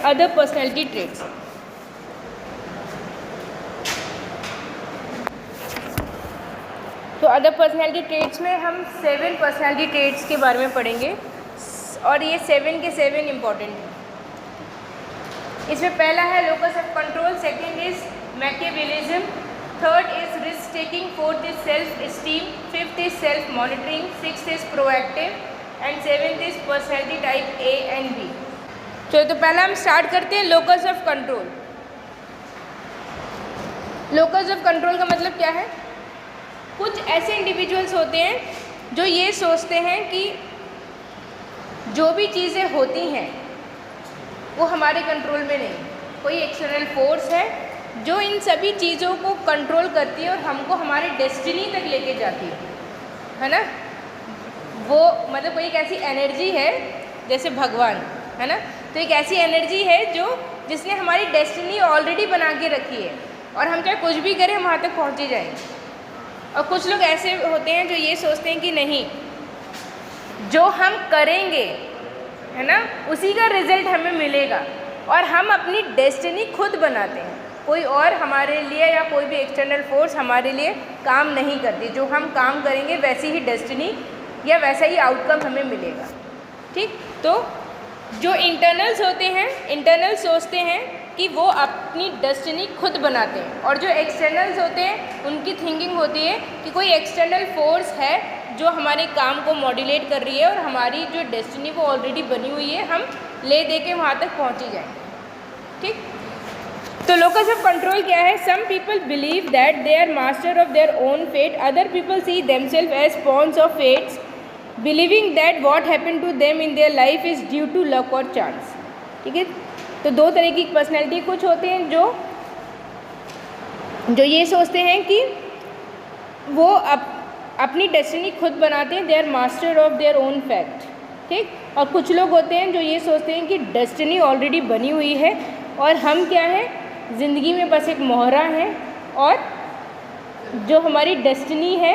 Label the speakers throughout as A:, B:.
A: other personality traits. तो other personality traits में हम 7 पर्सनैलिटी ट्रेट्स के बारे में पढ़ेंगे और ये 7 के 7 इम्पॉर्टेंट हैं। इसमें पहला है locus of control, second is Machiavellianism, third is risk taking, fourth is self esteem, fifth is self monitoring, sixth is proactive and seventh is personality type A and B. चलो तो पहला हम स्टार्ट करते हैं locus of control. Locus of control का मतलब क्या है? कुछ ऐसे इंडिविजुअल्स होते हैं जो ये सोचते हैं कि जो भी चीज़ें होती हैं वो हमारे कंट्रोल में नहीं, कोई एक्सटर्नल फोर्स है जो इन सभी चीज़ों को कंट्रोल करती है और हमको हमारे डेस्टिनी तक लेके जाती है ना। वो मतलब कोई एक ऐसी एनर्जी है जैसे भगवान है ना, तो एक ऐसी एनर्जी है जो जिसने हमारी डेस्टिनी ऑलरेडी बना के रखी है और हम चाहे कुछ भी करें हम वहाँ तक पहुँच ही जाएंगे। और कुछ लोग ऐसे होते हैं जो ये सोचते हैं कि नहीं, जो हम करेंगे है ना उसी का रिज़ल्ट हमें मिलेगा और हम अपनी डेस्टिनी खुद बनाते हैं, कोई और हमारे लिए या कोई भी एक्सटर्नल फोर्स हमारे लिए काम नहीं करती। जो हम काम करेंगे वैसी ही डेस्टिनी या वैसा ही आउटकम हमें मिलेगा। ठीक, तो जो इंटरनल्स होते हैं, इंटरनल सोचते हैं कि वो अपनी डेस्टिनी खुद बनाते हैं और जो एक्सटर्नल्स होते हैं उनकी थिंकिंग होती है कि कोई एक्सटर्नल फोर्स है जो हमारे काम को मॉड्यूलेट कर रही है और हमारी जो डेस्टिनी वो ऑलरेडी बनी हुई है, हम ले दे के वहाँ तक पहुँच ही जाएंगे। ठीक, तो लोकस ऑफ कंट्रोल क्या है? Some people believe that they are master of their own fate, other people see themselves as pawns of fates, believing that what happen to them in their life is due to luck और chance. ठीक है, तो दो तरह की personality कुछ होते हैं जो ये सोचते हैं कि वो अपनी डेस्टिनी खुद बनाते हैं, they are master of their own fact. ठीक, और कुछ लोग होते हैं जो ये सोचते हैं कि डेस्टिनी ऑलरेडी बनी हुई है और हम क्या है, ज़िंदगी में बस एक मोहरा है और जो हमारी डेस्टिनी है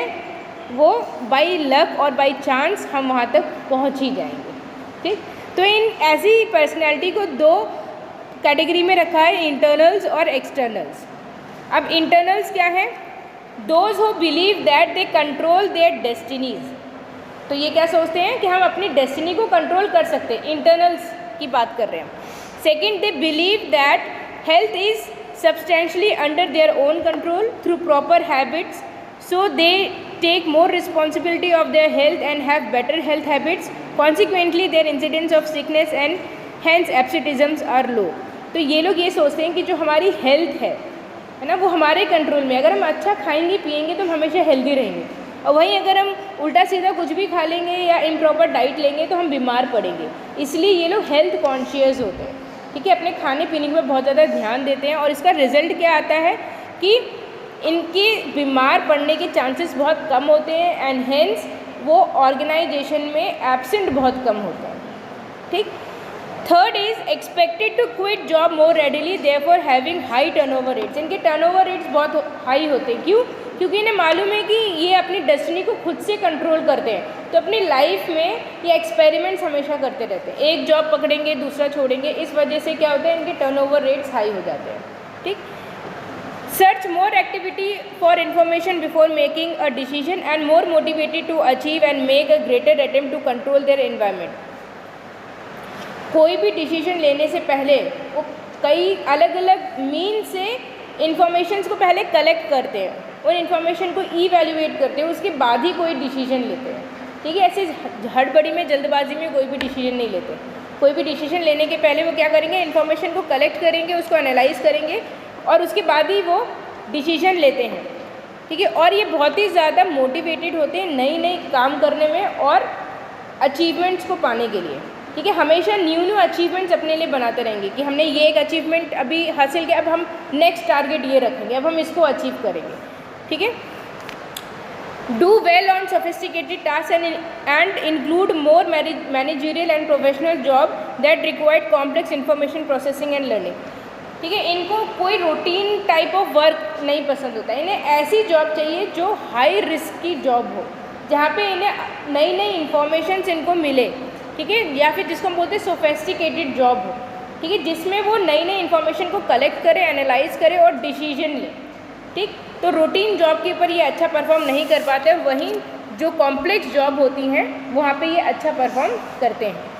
A: वो बाई लक और बाई चांस हम वहाँ तक पहुँच ही जाएंगे। ठीक, तो इन ऐसी पर्सनैलिटी को दो कैटेगरी में रखा है, इंटरनल्स और एक्सटर्नल्स। अब इंटरनल्स क्या है? Those who believe that they control their destinies. तो ये क्या सोचते हैं कि हम अपनी डेस्टिनी को कंट्रोल कर सकते हैं, इंटरनल्स की बात कर रहे हैं। Second, they believe that health is substantially under their own control through proper habits, so they take more responsibility of their health and have better health habits. Consequently, their incidence of sickness and hence absenteeisms are low. तो ये लोग ये सोचते हैं कि जो हमारी health है ना वो हमारे कंट्रोल में, अगर हम अच्छा खाएंगे पिएंगे तो हम हमेशा हेल्दी रहेंगे, और वहीं अगर हम उल्टा सीधा कुछ भी खा लेंगे या इम्प्रॉपर डाइट लेंगे तो हम बीमार पड़ेंगे। इसलिए ये लोग हेल्थ कॉन्शियस होते हैं। ठीक है, अपने खाने पीने में बहुत ज़्यादा ध्यान देते हैं और इसका रिजल्ट क्या आता है कि इनके बीमार पड़ने के चांसेस बहुत कम होते हैं एंड हेंस वो ऑर्गेनाइजेशन में एब्सेंट बहुत कम होते हैं। ठीक, third is expected to quit job more readily, therefore having high turnover rates. इनके टर्नओवर रेट्स बहुत हाई होते हैं। क्यों? क्योंकि इन्हें मालूम है कि ये अपनी डेस्टिनी को खुद से कंट्रोल करते हैं, तो अपनी लाइफ में ये एक्सपेरिमेंट्स हमेशा करते रहते हैं। एक जॉब पकड़ेंगे दूसरा छोड़ेंगे, इस वजह से क्या होता है, इनके टर्नओवर रेट्स हाई हो जाते हैं। ठीक, search more activity for information before making a decision and more motivated to achieve and make a greater attempt to control their environment. कोई भी डिसीजन लेने से पहले वो कई अलग अलग मीन से इंफॉर्मेशंस को पहले कलेक्ट करते हैं और इन्फॉर्मेशन को ईवैल्यूएट करते हैं, उसके बाद ही कोई डिसीजन लेते हैं। ठीक है, ऐसे हड़बड़ी में जल्दबाजी में कोई भी डिसीजन नहीं लेते। कोई भी डिसीजन लेने के पहले वो क्या करेंगे, इन्फॉर्मेशन को कलेक्ट करेंगे, उसको एनालाइज करेंगे और उसके बाद ही वो डिसीजन लेते हैं। ठीक है, और ये बहुत ही ज़्यादा मोटिवेटेड होते हैं नई नई काम करने में और अचीवमेंट्स को पाने के लिए। ठीक है, हमेशा न्यू अचीवमेंट्स अपने लिए बनाते रहेंगे कि हमने ये एक अचीवमेंट अभी हासिल किया, अब हम नेक्स्ट टारगेट ये रखेंगे, अब हम इसको अचीव करेंगे। ठीक है, do well on sophisticated task and include more managerial and professional job that required complex information processing and learning. ठीक है, इनको कोई रूटीन टाइप ऑफ वर्क नहीं पसंद होता, इन्हें ऐसी जॉब चाहिए जो हाई रिस्क की जॉब हो, जहाँ पे इन्हें नई नई इंफॉर्मेशन इनको मिले। ठीक है, या फिर जिसको हम बोलते हैं सोफेस्टिकेटेड जॉब हो, ठीक है, जिसमें वो नई नई इन्फॉर्मेशन को कलेक्ट करे, एनालाइज करे और डिसीजन ले। ठीक, तो रूटीन जॉब के ऊपर ये अच्छा परफॉर्म नहीं कर पाते, वहीं जो कॉम्प्लेक्स जॉब होती हैं वहाँ पे ये अच्छा परफॉर्म करते हैं।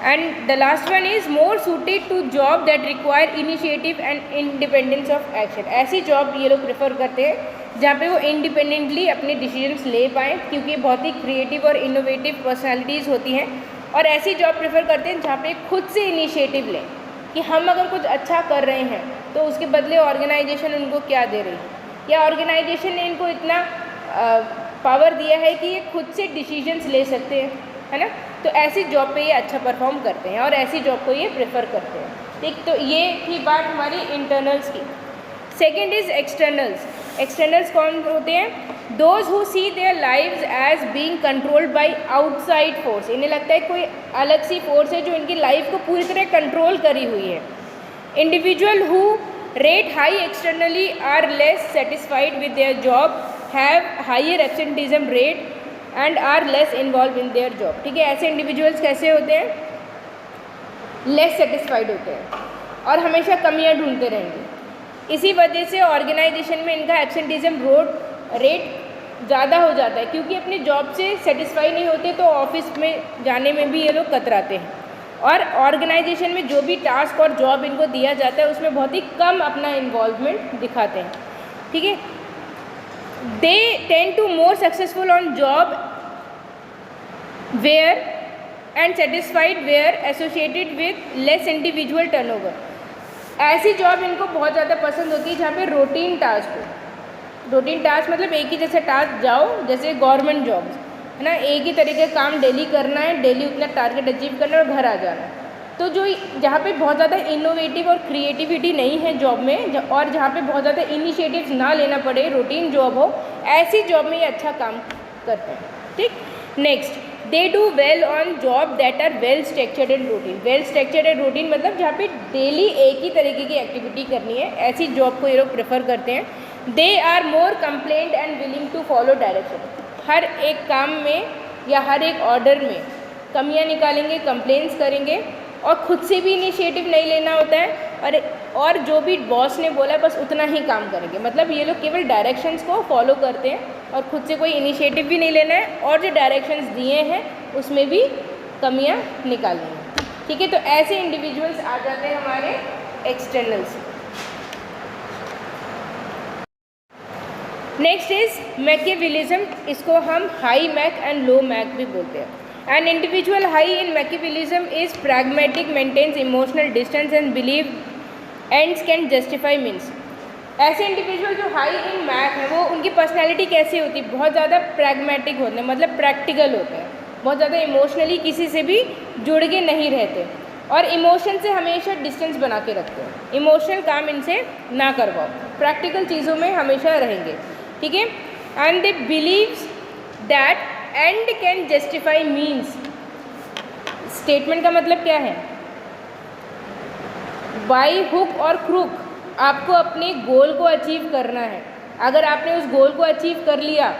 A: And the last one is more suited to job that require initiative and independence of action. ऐसी जॉब ये लोग प्रेफर करते हैं जहाँ पे वो इंडिपेंडेंटली अपने डिसीजंस ले पाएँ, क्योंकि बहुत ही क्रिएटिव और इनोवेटिव पर्सनैलिटीज़ होती हैं। और ऐसी जॉब प्रेफर करते हैं जहाँ पे खुद से इनिशिएटिव लें कि हम अगर कुछ अच्छा कर रहे हैं तो उसके बदले ऑर्गेनाइजेशन उनको क्या दे रही है, या ऑर्गेनाइजेशन ने इनको इतना पावर दिया है कि ये खुद से डिसीजंस ले सकते हैं, है ना। तो ऐसी जॉब पे ये अच्छा परफॉर्म करते हैं और ऐसी जॉब को ये प्रेफर करते हैं। ठीक, तो ये थी बात हमारी इंटरनल्स की। Second is externals. एक्सटर्नल्स कौन होते हैं? Those who see their lives as being controlled by outside force. इन्हें लगता है कोई अलग सी फोर्स है जो इनकी लाइफ को पूरी तरह कंट्रोल करी हुई है। Individual who rate high externally are less satisfied with their job, have higher absenteeism rate and are less involve in their job. ठीक है, ऐसे इंडिविजुअल्स कैसे होते हैं? लेस सेटिस्फाइड होते हैं और हमेशा कमियां ढूंढते रहेंगे। इसी वजह से ऑर्गेनाइजेशन में इनका एब्सेंटिज्म रेट ज़्यादा हो जाता है, क्योंकि अपनी जॉब से सेटिस्फाई नहीं होते तो ऑफिस में जाने में भी ये लोग कतराते हैं। और ऑर्गेनाइजेशन में जो भी टास्क और जॉब इनको दिया जाता है उसमें बहुत ही कम अपना इन्वॉल्वमेंट दिखाते हैं। ठीक है, they tend to more successful on job where and satisfied where associated with less individual turnover। ऐसी जॉब इनको बहुत ज़्यादा पसंद होती है जहाँ पे रूटीन टास्क हो। रूटीन टास्क मतलब एक ही जैसे टास्क जाओ, जैसे गवर्नमेंट जॉब्स है ना, एक ही तरीके का काम डेली करना है, डेली उतना टारगेट अचीव करना है और घर आ जाना है। तो जो जहाँ पे बहुत ज़्यादा इनोवेटिव और क्रिएटिविटी नहीं है जॉब में, और जहाँ पे बहुत ज़्यादा इनिशिएटिव्स ना लेना पड़े, रूटीन जॉब हो, ऐसी जॉब में ये अच्छा काम करते हैं। ठीक, next, they do well on job that are well structured and routine. Well structured and routine मतलब जहाँ पे डेली एक ही तरीके की एक्टिविटी करनी है, ऐसी जॉब को ये लोग प्रेफर करते हैं। They are more compliant and willing to follow direction. हर एक काम में या हर एक ऑर्डर में कमियाँ निकालेंगे, कंप्लेंट्स करेंगे और खुद से भी इनिशिएटिव नहीं लेना होता है, और जो भी बॉस ने बोला बस उतना ही काम करेंगे। मतलब ये लोग केवल डायरेक्शंस को फॉलो करते हैं और खुद से कोई इनिशिएटिव भी नहीं लेना है, और जो डायरेक्शंस दिए हैं उसमें भी कमियां निकालनी है। ठीक है, तो ऐसे इंडिविजुअल्स आ जाते हैं हमारे एक्सटर्नल्स। Next is Machiavellism. इसको हम high Mach and low Mach भी बोलते हैं। An individual high in Machiavellism is pragmatic, maintains emotional distance and believe ends can justify means। ऐसे इंडिविजुअल जो हाई इन मैक है वो, उनकी पर्सनैलिटी कैसी होती है? बहुत ज़्यादा प्रैग्मेटिक होते हैं, मतलब प्रैक्टिकल होते हैं, बहुत ज़्यादा इमोशनली किसी से भी जुड़ के नहीं रहते और इमोशन से हमेशा डिस्टेंस बना के रखते हैं। इमोशनल काम इनसे ना करवाओ, प्रैक्टिकल चीज़ों में हमेशा रहेंगे। ठीक है, and they believes that and can justify means. Statement का मतलब क्या है? बाई हुक और क्रूक आपको अपने गोल को अचीव करना है। अगर आपने उस गोल को अचीव कर लिया,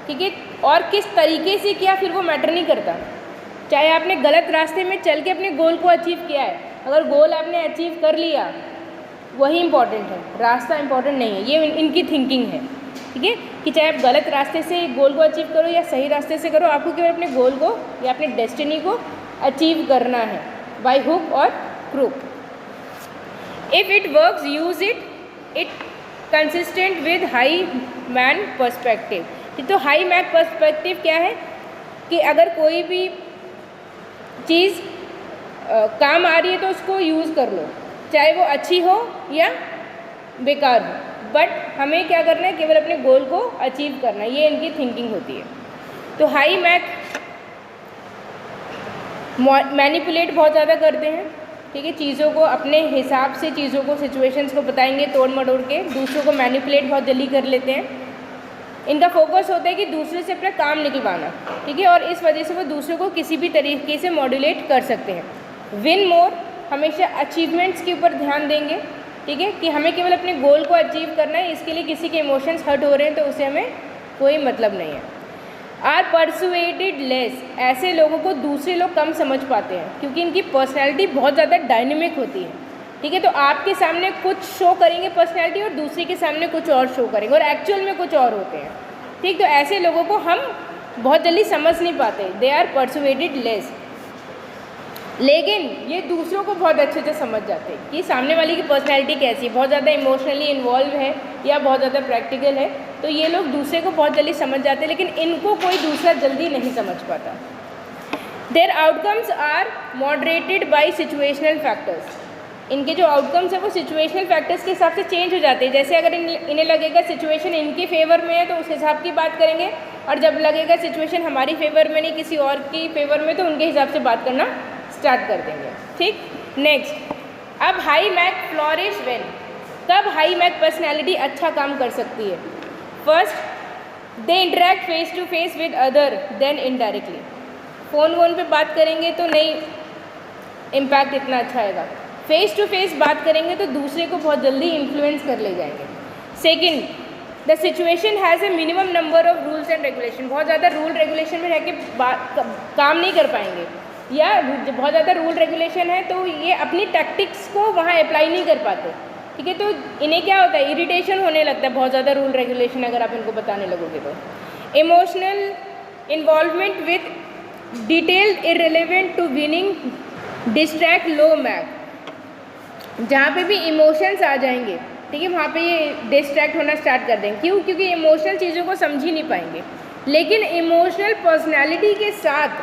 A: ठीक है, और किस तरीके से किया फिर वो मैटर नहीं करता। चाहे आपने गलत रास्ते में चल के अपने गोल को अचीव किया है, अगर गोल आपने अचीव कर लिया वही इम्पॉर्टेंट है, रास्ता इम्पॉर्टेंट नहीं है। ये इनकी थिंकिंग है। ठीक है, कि चाहे आप गलत रास्ते से गोल को अचीव करो या सही रास्ते से करो, आपको केवल अपने गोल को या अपने डेस्टिनी को अचीव करना है बाय हुक और crook. If it works use it consistent with high man perspective. तो हाई मैन पर्सपेक्टिव क्या है कि अगर कोई भी चीज़ काम आ रही है तो उसको यूज़ कर लो, चाहे वो अच्छी हो या बेकार हो, बट हमें क्या करना है? केवल अपने गोल को अचीव करना है। ये इनकी थिंकिंग होती है। तो हाई मैक मैनिपुलेट बहुत ज़्यादा करते हैं। ठीक है, चीज़ों को अपने हिसाब से, चीज़ों को, सिचुएशंस को बताएंगे तोड़ मटोड़ के, दूसरों को मैनिपुलेट बहुत जल्दी कर लेते हैं। इनका फोकस होता है कि दूसरे से अपना काम निकलवाना। ठीक है, और इस वजह से वो दूसरों को किसी भी तरीके से मॉड्यूलेट कर सकते हैं। विन मोर, हमेशा अचीवमेंट्स के ऊपर ध्यान देंगे। ठीक है, कि हमें केवल अपने गोल को अचीव करना है, इसके लिए किसी के इमोशंस हर्ट हो रहे हैं तो उसे हमें कोई मतलब नहीं है। आर परसुएटेड लेस, ऐसे लोगों को दूसरे लोग कम समझ पाते हैं क्योंकि इनकी पर्सनैलिटी बहुत ज़्यादा डायनेमिक होती है, ठीक है। तो आपके सामने कुछ शो करेंगे पर्सनैलिटी और दूसरे के सामने कुछ और शो करेंगे और एक्चुअल में कुछ और होते हैं, ठीक। तो ऐसे लोगों को हम बहुत जल्दी समझ नहीं पाते, दे आर परसुएटेड लेस। लेकिन ये दूसरों को बहुत अच्छे से समझ जाते हैं कि सामने वाले की पर्सनैलिटी कैसी है, बहुत ज़्यादा इमोशनली इन्वॉल्व है या बहुत ज़्यादा प्रैक्टिकल है, तो ये लोग दूसरे को बहुत जल्दी समझ जाते हैं, लेकिन इनको कोई दूसरा जल्दी नहीं समझ पाता। Their outcomes are moderated by situational factors, इनके जो आउटकम्स है वो सिचुएशनल फैक्टर्स के हिसाब से चेंज हो जाते हैं। जैसे अगर इन्हें लगेगा सिचुएशन इनके फेवर में है तो उस हिसाब की बात करेंगे, और जब लगेगा सिचुएशन हमारी फेवर में नहीं किसी और की फेवर में तो उनके हिसाब से बात करना स्टार्ट कर देंगे, ठीक। नेक्स्ट, अब हाई मैक फ्लॉरिश व्हेन, कब हाई मैक पर्सनैलिटी अच्छा काम कर सकती है? First, they interact face to face with other than indirectly, phone वोन पे बात करेंगे तो नहीं इम्पैक्ट इतना अच्छा आएगा, फेस टू फेस बात करेंगे तो दूसरे को बहुत जल्दी इन्फ्लुएंस कर ले जाएंगे। Second, the situation has a minimum number of rules and regulation, बहुत ज़्यादा रूल रेगुलेशन में रह के काम नहीं कर पाएंगे, या बहुत ज़्यादा रूल रेगुलेशन है तो ये अपनी टैक्टिक्स को वहाँ अप्लाई नहीं कर पाते, ठीक है। तो इन्हें क्या होता है, इरिटेशन होने लगता है बहुत ज़्यादा रूल रेगुलेशन अगर आप इनको बताने लगोगे तो। Emotional involvement with detailed irrelevant to winning distract low Mach, जहाँ पे भी इमोशंस आ जाएंगे, ठीक है, वहाँ पे ये डिस्ट्रैक्ट होना स्टार्ट कर देंगे। क्यों? क्योंकि इमोशनल चीज़ों को समझ ही नहीं पाएंगे, लेकिन इमोशनल पर्सनैलिटी के साथ,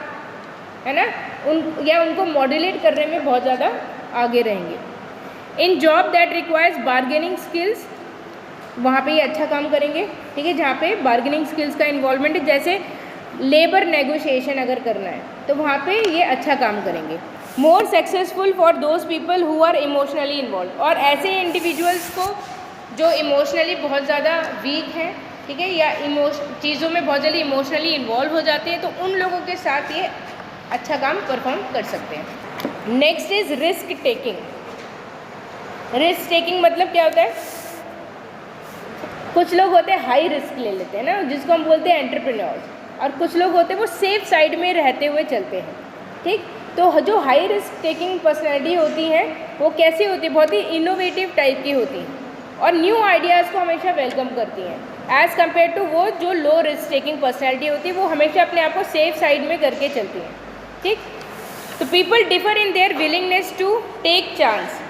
A: है ना, उनको मॉड्यूलेट करने में बहुत ज़्यादा आगे रहेंगे। In job that requires bargaining skills, वहाँ पे ये अच्छा काम करेंगे, ठीक है, जहाँ पे बार्गेनिंग स्किल्स का इन्वॉल्वमेंट है, जैसे लेबर नेगोशिएशन अगर करना है तो वहाँ पे ये अच्छा काम करेंगे। More successful for those people who are emotionally involve, और ऐसे इंडिविजुअल्स को जो इमोशनली बहुत ज़्यादा वीक हैं, ठीक है, या चीज़ों में बहुत जल्दी इमोशनली इन्वॉल्व हो जाते हैं, तो उन लोगों के साथ ये अच्छा काम परफॉर्म कर सकते हैं। Next is risk taking. Risk taking मतलब क्या होता है? कुछ लोग होते हैं हाई रिस्क ले लेते हैं ना, जिसको हम बोलते हैं एंटरप्रेन्योर्स, और कुछ लोग होते हैं वो सेफ साइड में रहते हुए चलते हैं, ठीक। तो जो हाई रिस्क टेकिंग पर्सनैलिटी होती है वो कैसी होती है? बहुत ही इनोवेटिव टाइप की होती हैं और न्यू आइडियाज़ को हमेशा वेलकम करती हैं एज़ कम्पेयर टू वो जो लो रिस्क टेकिंग पर्सनैलिटी होती है, वो हमेशा अपने आप को सेफ साइड में करके चलती हैं, ठीक। तो people differ in their willingness to take chance.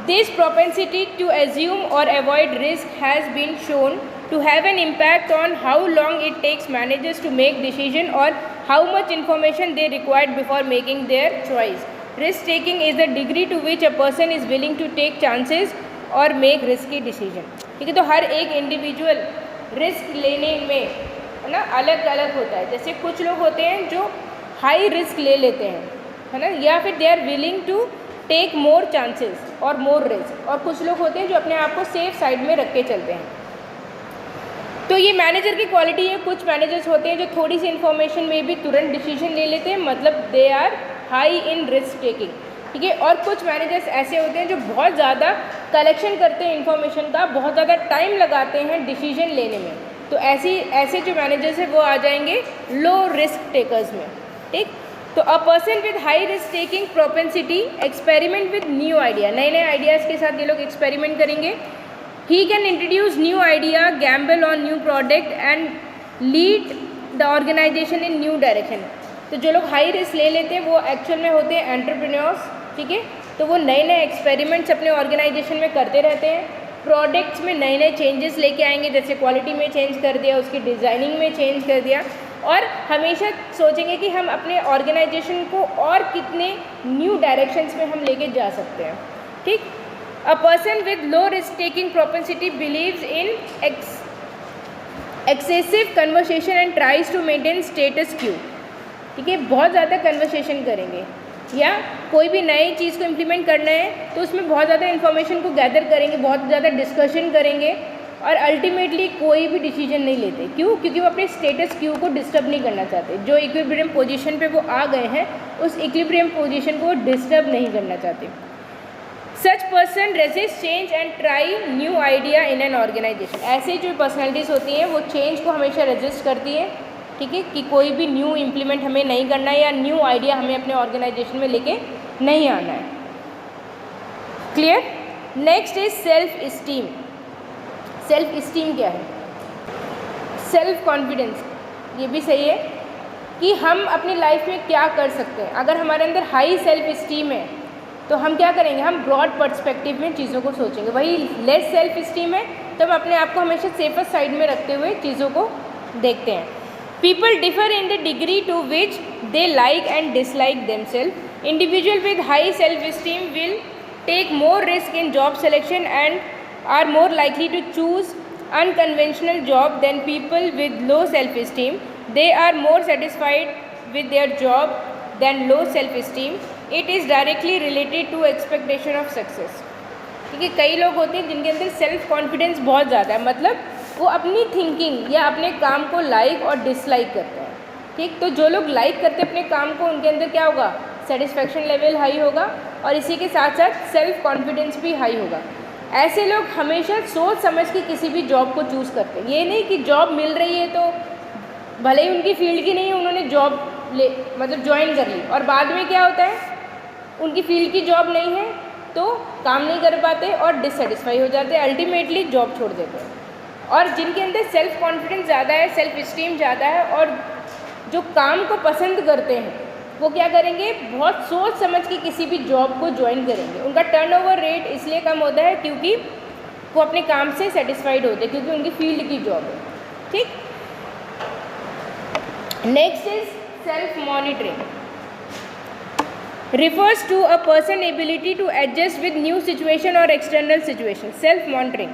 A: This propensity to assume or avoid risk has been shown to have an impact on how long it takes managers to make decision or how much information they required before making their choice. Risk taking is the degree to which a person is willing to take chances or make risky decision. ठीक है, तो हर एक individual risk लेने में, है ना, अलग अलग होता है। जैसे कुछ लोग होते हैं जो हाई रिस्क ले लेते हैं, है ना, या फिर they are willing to take more chances और मोर रिस्क, और कुछ लोग होते हैं जो अपने आप को सेफ साइड में रख के चलते हैं। तो ये मैनेजर की क्वालिटी है। कुछ मैनेजर्स होते हैं जो थोड़ी सी इन्फॉर्मेशन में भी तुरंत डिसीजन ले लेते हैं, मतलब they are high in risk taking, ठीक है। और कुछ मैनेजर्स ऐसे होते हैं जो बहुत ज़्यादा कलेक्शन करते हैं इन्फॉर्मेशन का, बहुत ज़्यादा टाइम लगाते हैं डिसीजन लेने में, तो ऐसे जो मैनेजर्स हैं वो आ जाएंगे लो रिस्क टेकर्स में, ठीक। तो a person with high risk taking propensity experiment with new idea, नए नए आइडियाज़ के साथ ये लोग एक्सपेरिमेंट करेंगे। He can introduce new idea, gamble on new product and lead the organization in new direction. तो जो लोग हाई रिस्क ले लेते हैं वो एक्चुअल में होते हैं एंटरप्रेन्योर्स, ठीक है। तो वो नए नए एक्सपेरिमेंट्स अपने ऑर्गेनाइजेशन में करते रहते हैं, प्रोडक्ट्स में नए नए चेंजेस लेके आएंगे, जैसे क्वालिटी में चेंज कर दिया, उसकी डिज़ाइनिंग में चेंज कर दिया, और हमेशा सोचेंगे कि हम अपने ऑर्गेनाइजेशन को और कितने न्यू डायरेक्शंस में हम लेके जा सकते हैं, ठीक। A person with low risk taking propensity believes in excessive conversation and tries to maintain status quo, ठीक है। बहुत ज़्यादा कन्वर्सेशन करेंगे, या कोई भी नई चीज़ को इम्प्लीमेंट करना है तो उसमें बहुत ज़्यादा इन्फॉर्मेशन को गैदर करेंगे, बहुत ज़्यादा डिस्कशन करेंगे, और अल्टीमेटली कोई भी डिसीजन नहीं लेते। क्यों? क्योंकि वो अपने स्टेटस क्यू को डिस्टर्ब नहीं करना चाहते। जो इक्विलिब्रियम पोजीशन पे वो आ गए हैं उस इक्विलिब्रियम पोजीशन को डिस्टर्ब नहीं करना चाहते। Such person resist change and try new idea in an organisation. ऐसे जो पर्सनैलिटीज़ होती हैं वो चेंज को हमेशा रेजिस्ट करती हैं, ठीक है, कि कोई भी न्यू इम्प्लीमेंट हमें नहीं करना है या न्यू आइडिया हमें अपने ऑर्गेनाइजेशन में लेके नहीं आना है। Clear? Next is self esteem. Self esteem क्या है? Self confidence. ये भी सही है कि हम अपनी लाइफ में क्या कर सकते हैं। अगर हमारे अंदर हाई सेल्फ इस्टीम है तो हम क्या करेंगे, हम ब्रॉड पर्सपेक्टिव में चीज़ों को सोचेंगे। वही लेस सेल्फ इस्टीम है तो हम अपने आप को हमेशा सेफेस्ट साइड में रखते हुए चीज़ों को देखते हैं। People differ in the degree to which they like and dislike themselves. Individual with high self esteem will take more risk in job selection and are more likely to choose unconventional job than people with low self-esteem. They are more satisfied with their job than low self-esteem. It is directly related to expectation of success. ठीक है, कई लोग होते हैं जिनके अंदर self confidence बहुत ज़्यादा है, मतलब वो अपनी थिंकिंग या अपने काम को लाइक और डिसलाइक करते हैं। ठीक, तो जो लोग लाइक करते हैं अपने काम को, उनके अंदर क्या होगा, सेटिस्फैक्शन लेवल हाई होगा और इसी के साथ साथ सेल्फ कॉन्फिडेंस भी हाई होगा। ऐसे लोग हमेशा सोच समझ के किसी भी जॉब को चूज़ करते हैं। ये नहीं कि जॉब मिल रही है तो भले ही उनकी फील्ड की नहीं है, उन्होंने जॉब मतलब ज्वाइन कर ली और बाद में क्या होता है, उनकी फील्ड की जॉब नहीं है तो काम नहीं कर पाते और डिससेटिस्फाई हो जाते हैं, अल्टीमेटली जॉब छोड़ देते हैं। और जिनके अंदर सेल्फ कॉन्फिडेंस ज़्यादा है, सेल्फ इस्टीम ज़्यादा है और जो काम को पसंद करते हैं, वो क्या करेंगे, बहुत सोच समझ के किसी भी जॉब को ज्वाइन करेंगे। उनका टर्नओवर रेट इसलिए कम होता है क्योंकि वो अपने काम से सेटिस्फाइड होते हैं, क्योंकि उनकी फील्ड की जॉब है। ठीक, next is self monitoring. refers to a person ability to adjust with new situation or external situation. Self monitoring,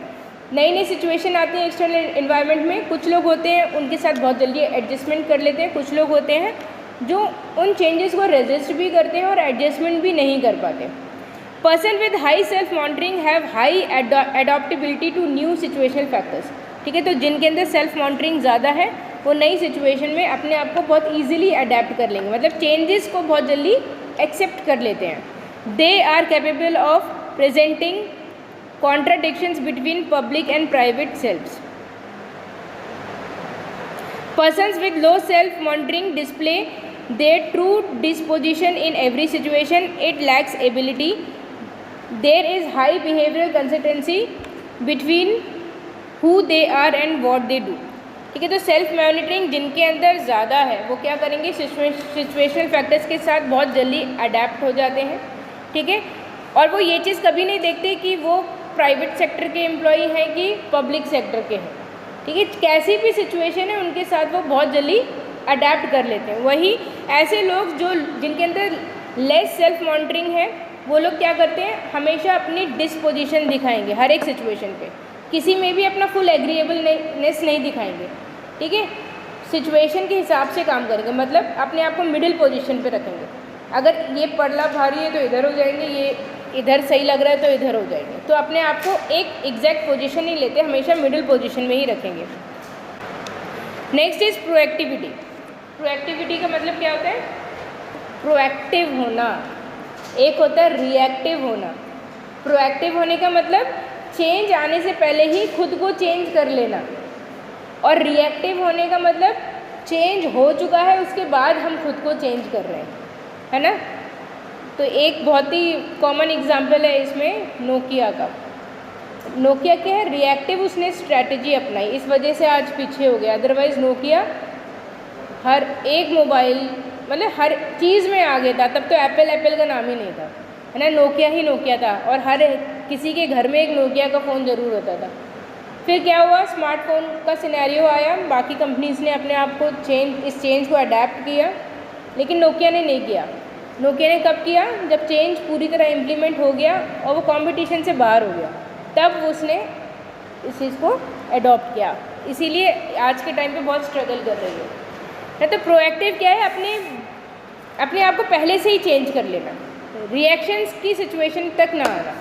A: नई नई सिचुएशन आती है एक्सटर्नल इन्वायरमेंट में, कुछ लोग होते हैं उनके साथ बहुत जल्दी एडजस्टमेंट कर लेते हैं, कुछ लोग होते हैं जो उन चेंजेस को रेजिस्ट भी करते हैं और एडजस्टमेंट भी नहीं कर पाते। Person with high self monitoring have high adaptability to new situational factors. ठीक है, तो जिनके अंदर सेल्फ मॉनिटरिंग ज़्यादा है वो नई सिचुएशन में अपने आप को बहुत ईजिली अडेप्ट कर लेंगे, मतलब चेंजेस को बहुत जल्दी एक्सेप्ट कर लेते हैं। They are capable of presenting contradictions between public and private selfs. Persons with low self-monitoring display their true disposition in every situation. It lacks ability. There is high behavioral consistency between who they are and what they do. ठीक है, तो self monitoring जिनके अंदर ज़्यादा है वो क्या करेंगे, सिचुएशनल फैक्टर्स के साथ बहुत जल्दी अडेप्ट हो जाते हैं। ठीक है, और वो ये चीज़ कभी नहीं देखते कि वो प्राइवेट सेक्टर के एम्प्लॉई हैं कि पब्लिक सेक्टर के हैं। ठीक है, कैसी भी सिचुएशन है उनके साथ वो बहुत जल्दी अडेप्ट कर लेते हैं। वही ऐसे लोग जो जिनके अंदर लेस सेल्फ मॉनिटरिंग है, वो लोग क्या करते हैं, हमेशा अपनी डिस्पोजिशन दिखाएंगे हर एक सिचुएशन पे, किसी में भी अपना फुल एग्रीएबलनेस नहीं दिखाएंगे। ठीक है, सिचुएशन के हिसाब से काम करेंगे, मतलब अपने आप को मिडिल पोजीशन पे रखेंगे। अगर ये पड़ला भारी है तो इधर हो जाएंगे, ये इधर सही लग रहा है तो इधर हो जाएंगे, तो अपने आप को एक एग्जैक्ट पोजीशन नहीं लेते, हमेशा मिडिल पोजीशन में ही रखेंगे। Next is proactivity. प्रोएक्टिविटी का मतलब क्या होता है, प्रोएक्टिव होना। एक होता है रिएक्टिव होना। प्रोएक्टिव होने का मतलब चेंज आने से पहले ही खुद को चेंज कर लेना, और रिएक्टिव होने का मतलब चेंज हो चुका है उसके बाद हम खुद को चेंज कर रहे हैं, है ना। तो एक बहुत ही कॉमन एग्जांपल है इसमें नोकिया का। नोकिया क्या है, रिएक्टिव उसने स्ट्रैटेजी अपनाई, इस वजह से आज पीछे हो गया। अदरवाइज़ नोकिया हर एक मोबाइल मतलब हर चीज़ में आ गया था। तब तो एप्पल का नाम ही नहीं था, है ना, नोकिया ही नोकिया था, और हर किसी के घर में एक नोकिया का फ़ोन ज़रूर होता था। फिर क्या हुआ, स्मार्टफोन का सिनेरियो आया, बाकी कंपनीज़ ने अपने आप को इस चेंज को अडेप्ट किया, लेकिन नोकिया ने नहीं किया। नोकिया ने कब किया, जब चेंज पूरी तरह इम्प्लीमेंट हो गया और वो कंपटीशन से बाहर हो गया, तब उसने इस चीज़ को अडॉप्ट किया। इसीलिए आज के टाइम पे बहुत स्ट्रगल कर रही है। तो प्रोएक्टिव क्या है, अपने आप को पहले से ही चेंज कर लेना, रिएक्शंस की सिचुएशन तक ना आना।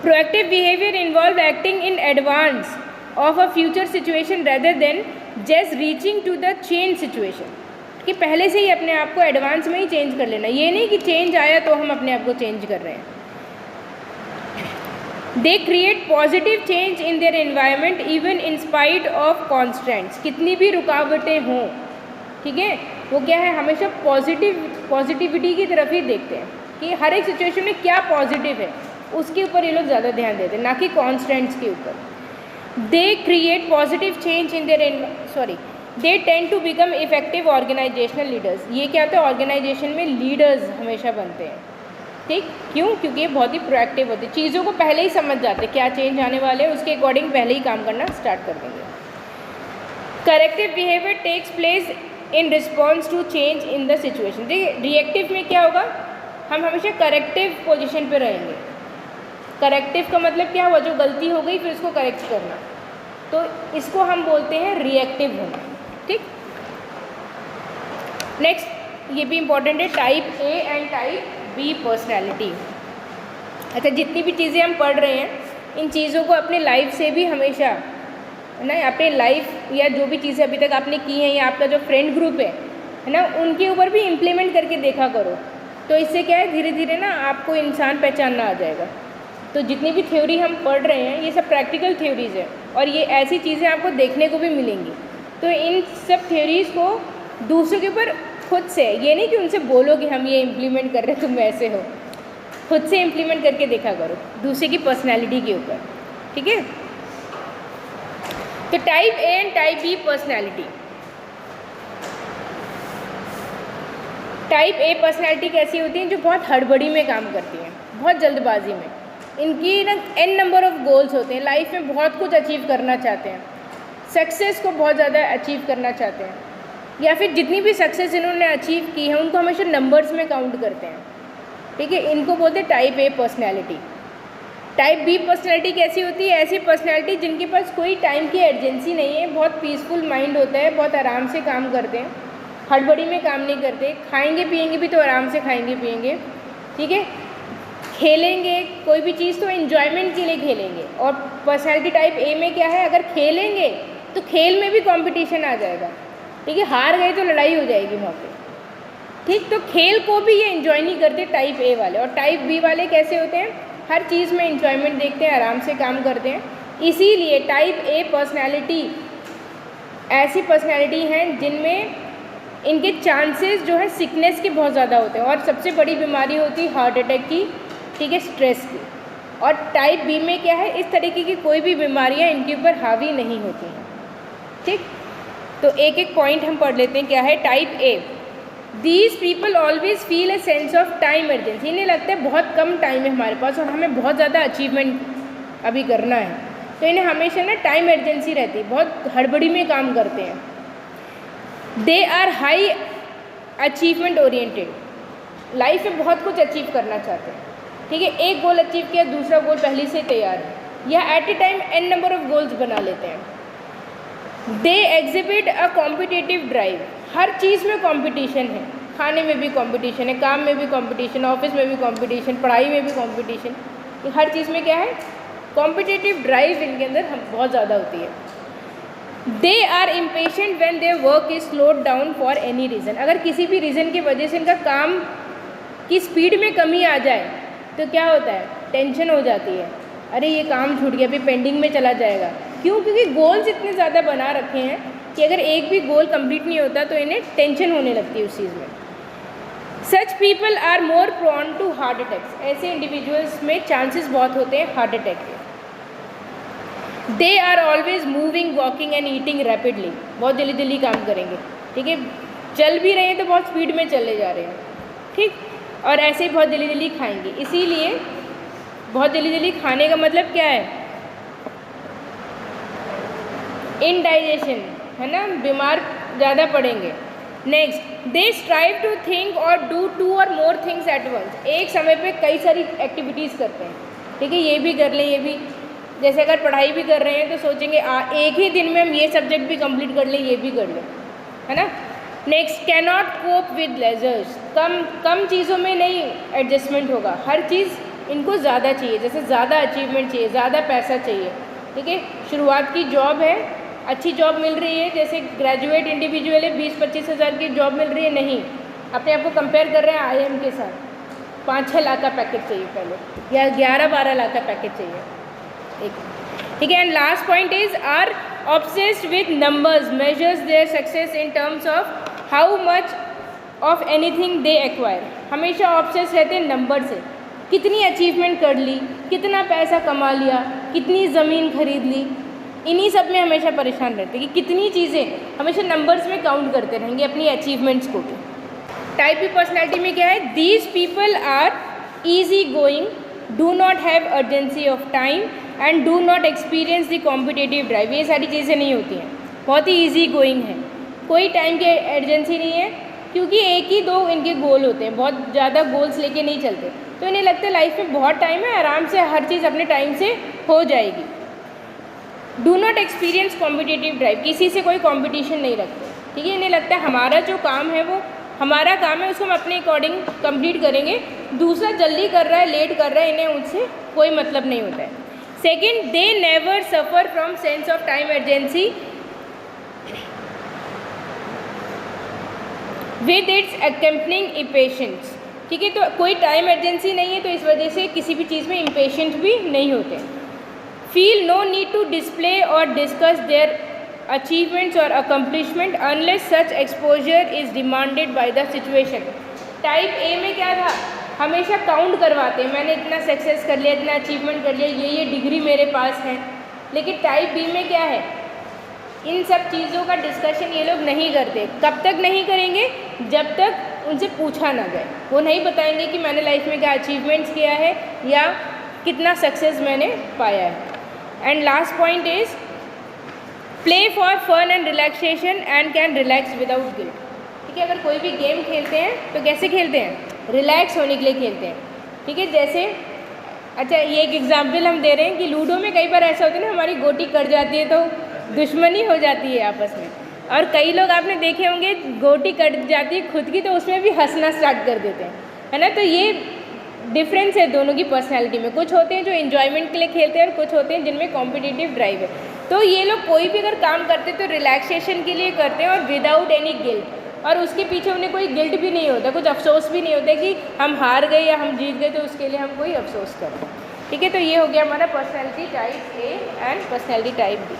A: Proactive behaviour involve acting in advance of a future situation rather than just reaching to the change situation, कि पहले से ही अपने आप को एडवांस में ही चेंज कर लेना। ये नहीं कि चेंज आया तो हम अपने आप को चेंज कर रहे हैं। दे create positive change in their environment even in spite of constants. कितनी भी रुकावटें हों, ठीक है, वो क्या है, हमेशा पॉजिटिविटी की तरफ ही देखते हैं कि हर एक सिचुएशन में क्या पॉजिटिव है, उसके ऊपर ये लोग ज़्यादा ध्यान देते हैं, ना कि कॉन्स्टेंट्स के ऊपर. They create positive change in their they tend to become effective organisational leaders. ये क्या होता है, ऑर्गेनाइजेशन में लीडर्स हमेशा बनते हैं. ठीक, क्यों? क्योंकि ये बहुत ही प्रोएक्टिव होते हैं, चीज़ों को पहले ही समझ जाते हैं क्या चेंज आने वाले हैं, उसके अकॉर्डिंग पहले ही काम करना स्टार्ट कर देंगे. Corrective behaviour takes place in response to change in the situation. देखिए, रिएक्टिव में क्या होगा, हम हमेशा करेक्टिव पोजीशन पे रहेंगे. करेक्टिव का मतलब क्या हुआ, जो गलती हो गई फिर उसको करेक्ट करना, तो इसको हम बोलते हैं रिएक्टिव होना. ठीक, नेक्स्ट ये भी इंपॉर्टेंट है, type A and type B personality. अच्छा, जितनी भी चीज़ें हम पढ़ रहे हैं, इन चीज़ों को अपने लाइफ से भी हमेशा ना, अपने लाइफ या जो भी चीज़ें अभी तक आपने की हैं या आपका जो फ्रेंड ग्रुप है ना, उनके ऊपर भी इम्प्लीमेंट करके देखा करो. तो इससे क्या है, धीरे धीरे ना आपको इंसान पहचानना आ जाएगा. तो जितनी भी थ्योरी हम पढ़ रहे हैं, ये सब प्रैक्टिकल थ्योरीज़ है और ये ऐसी चीज़ें आपको देखने को भी मिलेंगी. तो इन सब थ्योरीज़ को दूसरों के ऊपर खुद से, ये नहीं कि उनसे बोलो कि हम ये इम्प्लीमेंट कर रहे हैं, तुम ऐसे हो, खुद से इम्प्लीमेंट करके देखा करो दूसरे की पर्सनैलिटी के ऊपर. ठीक है, तो type A and type B personality. Type A personality कैसी होती है, जो बहुत हड़बड़ी में काम करती हैं, बहुत जल्दबाजी में. इनकी ना n नंबर ऑफ गोल्स होते हैं, लाइफ में बहुत कुछ अचीव करना चाहते हैं, सक्सेस को बहुत ज़्यादा अचीव करना चाहते हैं, या फिर जितनी भी सक्सेस इन्होंने अचीव की है उनको हमेशा नंबर्स में काउंट करते हैं. ठीक है, इनको बोलते हैं type A personality. Type B personality कैसी होती है, ऐसी पर्सनैलिटी जिनके पास कोई टाइम की अर्जेंसी नहीं है, बहुत पीसफुल माइंड होता है, बहुत आराम से काम करते हैं, हड़बड़ी में काम नहीं करते. खाएंगे पिएंगे भी तो आराम से खाएंगे पिएंगे. ठीक है, खेलेंगे कोई भी चीज़ तो एन्जॉयमेंट के लिए खेलेंगे. और पर्सनैलिटी टाइप ए में क्या है, अगर खेलेंगे तो खेल में भी कंपटीशन आ जाएगा. ठीक है, हार गए तो लड़ाई हो जाएगी वहाँ पे. ठीक, तो खेल को भी ये एंजॉय नहीं करते टाइप ए वाले. और टाइप बी वाले कैसे होते हैं, हर चीज़ में एंजॉयमेंट देखते हैं, आराम से काम करते हैं. इसीलिए टाइप ए पर्सनैलिटी ऐसी पर्सनैलिटी हैं जिनमें इनके चांसेस जो है सिकनेस के बहुत ज़्यादा होते हैं, और सबसे बड़ी बीमारी होती है हार्ट अटैक की. ठीक है, स्ट्रेस की. और टाइप बी में क्या है, इस तरीके की कोई भी बीमारियां इनके ऊपर हावी नहीं होती हैं. ठीक, तो एक एक पॉइंट हम पढ़ लेते हैं. क्या है type A, these people always feel a sense of time urgency. इन्हें लगता है बहुत कम टाइम है हमारे पास और हमें बहुत ज़्यादा अचीवमेंट अभी करना है, तो इन्हें हमेशा ना टाइम अर्जेंसी रहती है, बहुत हड़बड़ी में काम करते हैं. They are high achievement oriented, life में बहुत कुछ अचीव करना चाहते हैं. ठीक है, एक गोल अचीव किया, दूसरा गोल पहले से तैयार है, या at a time n number of goals बना लेते हैं. They exhibit a competitive drive, हर चीज़ में कंपटीशन है, खाने में भी कंपटीशन है, काम में भी कंपटीशन, ऑफिस में भी कंपटीशन, पढ़ाई में भी कंपटीशन. हर चीज़ में क्या है, कॉम्पिटिटिव ड्राइव इनके अंदर हम बहुत ज़्यादा होती है. They are impatient when their work is slowed down for any reason. अगर किसी भी रीज़न की वजह से इनका काम की स्पीड में कमी आ जाए तो क्या होता है, टेंशन हो जाती है, अरे ये काम छूट गया, अभी पेंडिंग में चला जाएगा. क्यों? क्योंकि गोल्स इतने ज़्यादा बना रखे हैं कि अगर एक भी गोल कंप्लीट नहीं होता तो इन्हें टेंशन होने लगती है उस चीज़ में. Such people are more prone to heart attacks, ऐसे इंडिविजुअल्स में चांसेस बहुत होते हैं हार्ट अटैक के. They are always moving, walking and eating rapidly, बहुत जल्दी जल्दी काम करेंगे. ठीक है, चल भी रहे हैं तो बहुत स्पीड में चले जा रहे हैं. ठीक, और ऐसे ही बहुत जल्दी जल्दी खाएंगे. इसीलिए बहुत जल्दी जल्दी खाने का मतलब क्या है, इनडाइजेशन है ना, बीमार ज़्यादा पड़ेंगे. Next, they strive to think और डू 2 और मोर थिंग्स एट वंस, एक समय पे कई सारी एक्टिविटीज़ करते हैं. ठीक है, ये भी कर लें, ये भी, जैसे अगर पढ़ाई भी कर रहे हैं तो सोचेंगे एक ही दिन में हम ये सब्जेक्ट भी कंप्लीट कर लें, ये भी कर लें, है ना. Next, can not cope with leisures, कम चीज़ों में नहीं एडजस्टमेंट होगा, हर चीज़ इनको ज़्यादा चाहिए, जैसे ज़्यादा अचीवमेंट चाहिए, ज़्यादा पैसा चाहिए. ठीक है, शुरुआत की जॉब है, अच्छी जॉब मिल रही है, जैसे ग्रेजुएट इंडिविजुअल है, 20-25 हज़ार की जॉब मिल रही है, नहीं, अपने आप को कंपेयर कर रहे हैं IIM के साथ, 5-6 लाख का पैकेज चाहिए पहले, या 11-12 लाख का पैकेज चाहिए. ठीक है, and last point is are obsessed with numbers, measures their success in terms of how much of anything they acquire, हमेशा ऑब्सेस रहते हैं नंबर से, कितनी अचीवमेंट कर ली, कितना पैसा कमा लिया, कितनी ज़मीन खरीद ली, इन्हीं सब में हमेशा परेशान रहते हैं कि कितनी चीज़ें, हमेशा नंबर्स में काउंट करते रहेंगे अपनी अचीवमेंट्स को भी। टाइप बी पर्सनैलिटी में क्या है, these people are easy going, do not have urgency of time and do not experience the competitive drive, ये सारी चीज़ें नहीं होती हैं, बहुत ही ईजी गोइंग है, कोई टाइम की अर्जेंसी नहीं है, क्योंकि एक ही दो इनके गोल होते हैं, बहुत ज़्यादा गोल्स लेके नहीं चलते, तो इन्हें लगता है लाइफ में बहुत टाइम है, आराम से हर चीज़ अपने टाइम से हो जाएगी। Do not experience competitive drive, किसी से कोई कॉम्पिटिशन नहीं रखते, ठीक है, इन्हें लगता है हमारा जो काम है वो हमारा काम है, उसको हम अपने अकॉर्डिंग कंप्लीट करेंगे, दूसरा जल्दी कर रहा है, लेट कर रहा है, इन्हें उनसे कोई मतलब नहीं होता है। Second, they never suffer from sense of time urgency with its accompanying impatience, ठीक है, तो कोई टाइम अर्जेंसी नहीं है, तो इस वजह से किसी भी चीज़ में इम्पेशेंट भी नहीं होते। Feel no need to display और डिस्कस देयर अचीवमेंट्स और accomplishment unless such exposure is demanded by the situation. Type A में क्या था, हमेशा काउंट करवाते हैं, मैंने इतना सक्सेस कर लिया, इतना अचीवमेंट कर लिया, ये डिग्री मेरे पास है। लेकिन टाइप बी में क्या है, इन सब चीज़ों का डिस्कशन ये लोग नहीं करते। कब तक नहीं करेंगे, जब तक उनसे पूछा ना जाए, वो नहीं बताएंगे कि मैंने लाइफ में क्या अचीवमेंट्स किया है या कितना सक्सेस मैंने पाया है। And last point is play for fun and relaxation and can relax without guilt, ठीक है, अगर कोई भी गेम खेलते हैं तो कैसे खेलते हैं, रिलैक्स होने के लिए खेलते हैं, ठीक है, जैसे अच्छा ये एक एग्जाम्पल हम दे रहे हैं कि लूडो में कई बार ऐसा होता है ना, हमारी गोटी कट जाती है तो दुश्मनी हो जाती है आपस में, और कई लोग आपने देखे होंगे गोटी कट जाती है खुद की तो उसमें भी हंसना स्टार्ट कर देते हैं, है ना, तो ये डिफरेंस है दोनों की पर्सनैलिटी में। कुछ होते हैं जो इन्जॉयमेंट के लिए खेलते हैं और कुछ होते हैं जिनमें कॉम्पिटिटिव ड्राइव है। तो ये लोग कोई भी अगर काम करते तो रिलैक्सेशन के लिए करते हैं और विदाउट एनी गिल्ट, और उसके पीछे उन्हें कोई गिल्ट भी नहीं होता, कुछ अफसोस भी नहीं होता कि हम हार गए या हम जीत गए तो उसके लिए हम कोई अफसोस करें, ठीक है। तो ये हो गया हमारा personality type A and personality type B.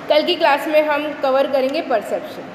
A: कल की क्लास में हम कवर करेंगे परसेप्शन।